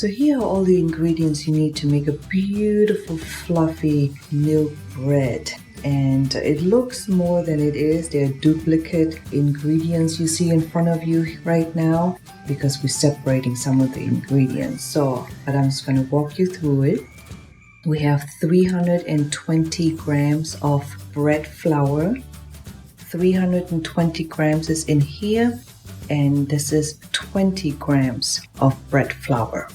So here are all the ingredients you need to make a beautiful fluffy milk bread. And it looks more than it is. They're duplicate ingredients you see in front of you right now because we're separating some of the ingredients. But I'm just going to walk you through it. We have 320 grams of bread flour. 320 grams is in here, and this is 20 grams of bread flour.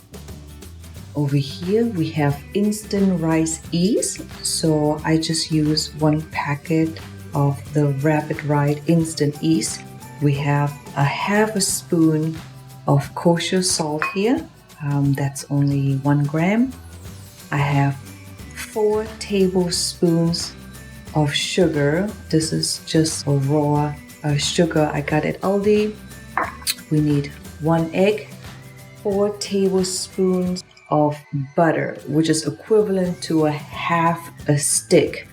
Over here we have instant rice yeast, so I just use 1 packet of the Rapid Ride instant yeast. We have a half a spoon of kosher salt here, that's only 1 gram. I have 4 tablespoons of sugar. This is just a raw sugar I got at Aldi. We need 1 egg, 4 tablespoons of butter, which is equivalent to a half a stick.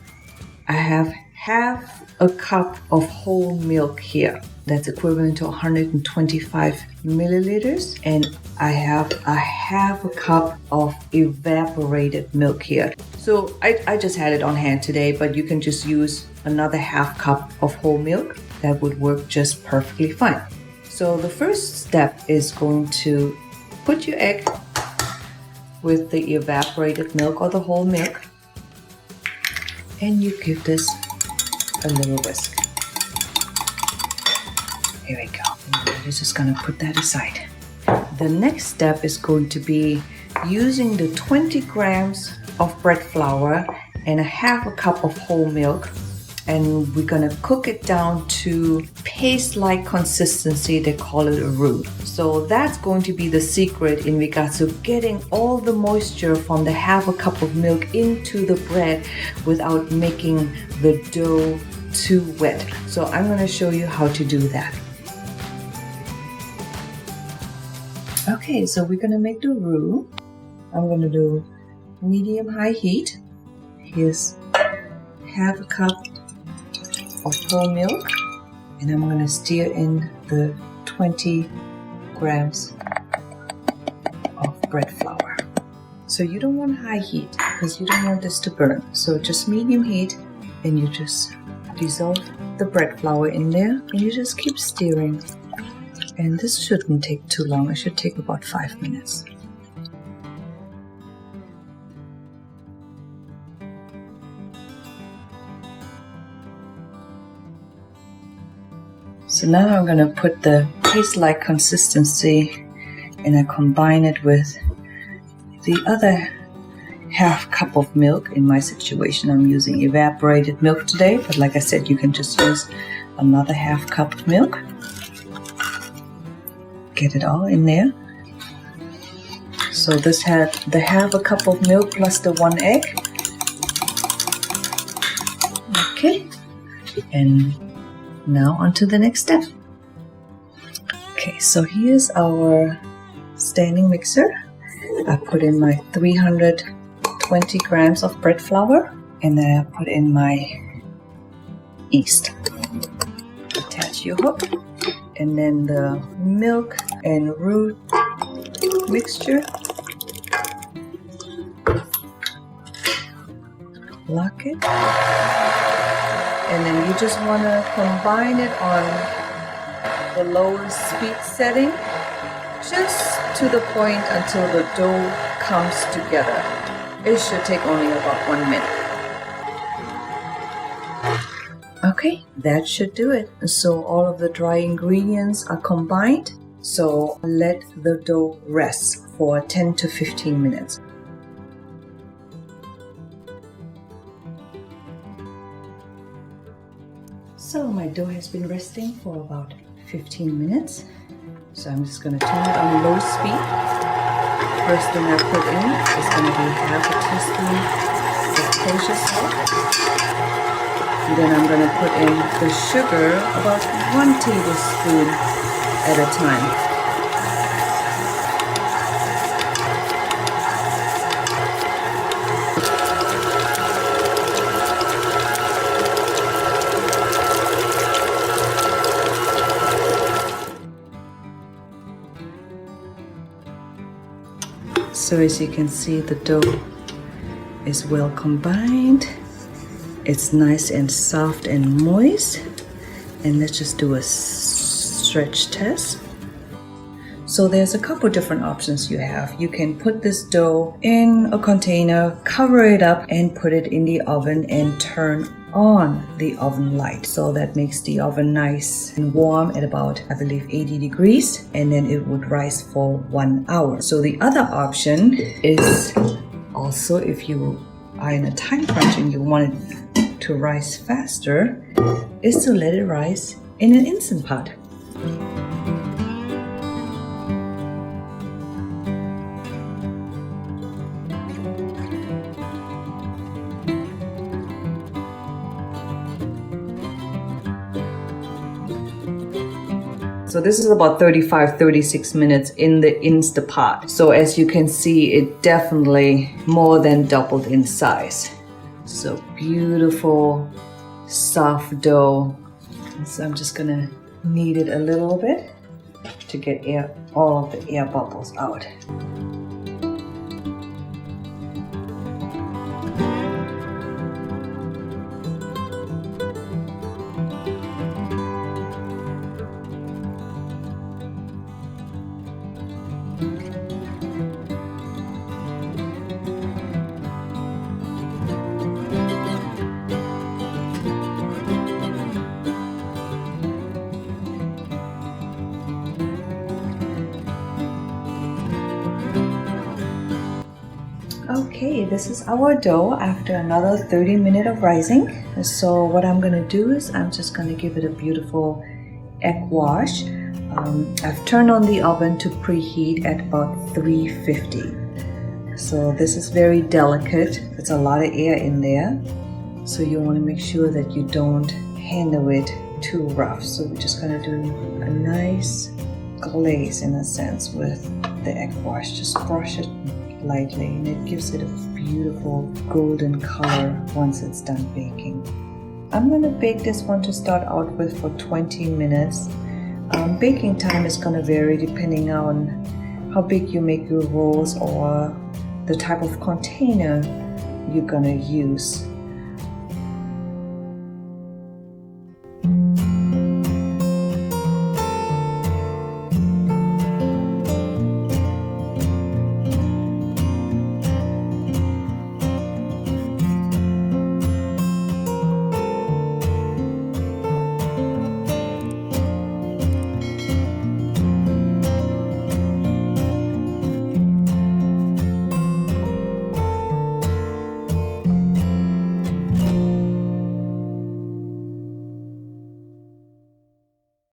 I have half a cup of whole milk here. That's equivalent to 125 milliliters. And I have a half a cup of evaporated milk here. So I just had it on hand today, but you can just use another half cup of whole milk. That would work just perfectly fine. So the first step is going to put your egg with the evaporated milk or the whole milk, and you give this a little whisk. Here we go. And we're just going to put that aside. The next step is going to be using the 20 grams of bread flour and a half a cup of whole milk, and we're going to cook it down to paste-like consistency. They call it a roux. So that's going to be the secret in regards to getting all the moisture from the half a cup of milk into the bread without making the dough too wet. So I'm going to show you how to do that. Okay, so we're going to make the roux. I'm going to do medium-high heat. Here's half a cup of whole milk, and I'm going to stir in the 20 grams of bread flour. So you don't want high heat because you don't want this to burn. So just medium heat, and you just dissolve the bread flour in there, and you just keep stirring. And this shouldn't take too long. It should take about 5 minutes. So now I'm going to put the paste-like consistency, and I combine it with the other half cup of milk. In my situation, I'm using evaporated milk today, but like I said, you can just use another half cup of milk. Get it all in there. So this had the half a cup of milk plus the 1 egg. Okay, and now on to the next step. Okay, so here's our standing mixer. I put in my 320 grams of bread flour, and then I put in my yeast. Attach your hook, and then the milk and roux mixture. Lock it. And then you just want to combine it on the lowest speed setting, just to the point until the dough comes together. It should take only about 1 minute. Okay, that should do it. So all of the dry ingredients are combined. So let the dough rest for 10 to 15 minutes. So my dough has been resting for about 15 minutes. So I'm just going to turn it on low speed. First thing I put in is going to be half a teaspoon of kosher salt. And then I'm going to put in the sugar, about 1 tablespoon at a time. So as you can see, the dough is well combined. It's nice and soft and moist. And let's just do a stretch test. So there's a couple different options you have. You can put this dough in a container, cover it up, and put it in the oven and turn on the oven light. So that makes the oven nice and warm at about, I believe, 80 degrees, and then it would rise for 1 hour. So the other option is also, if you are in a time crunch and you want it to rise faster, is to let it rise in an Instant Pot. So this is about 35-36 minutes in the Instant Pot. So as you can see, it definitely more than doubled in size. So beautiful, soft dough. So I'm just gonna knead it a little bit to get all of the air bubbles out. Okay, this is our dough after another 30 minutes of rising. So what I'm gonna do is I'm just gonna give it a beautiful egg wash. I've turned on the oven to preheat at about 350. So this is very delicate. It's a lot of air in there. So you wanna make sure that you don't handle it too rough. So we're just gonna do a nice glaze in a sense with the egg wash. Just brush it lightly and it gives it a beautiful golden color once it's done baking. I'm going to bake this one to start out with for 20 minutes. Baking time is going to vary depending on how big you make your rolls or the type of container you're going to use.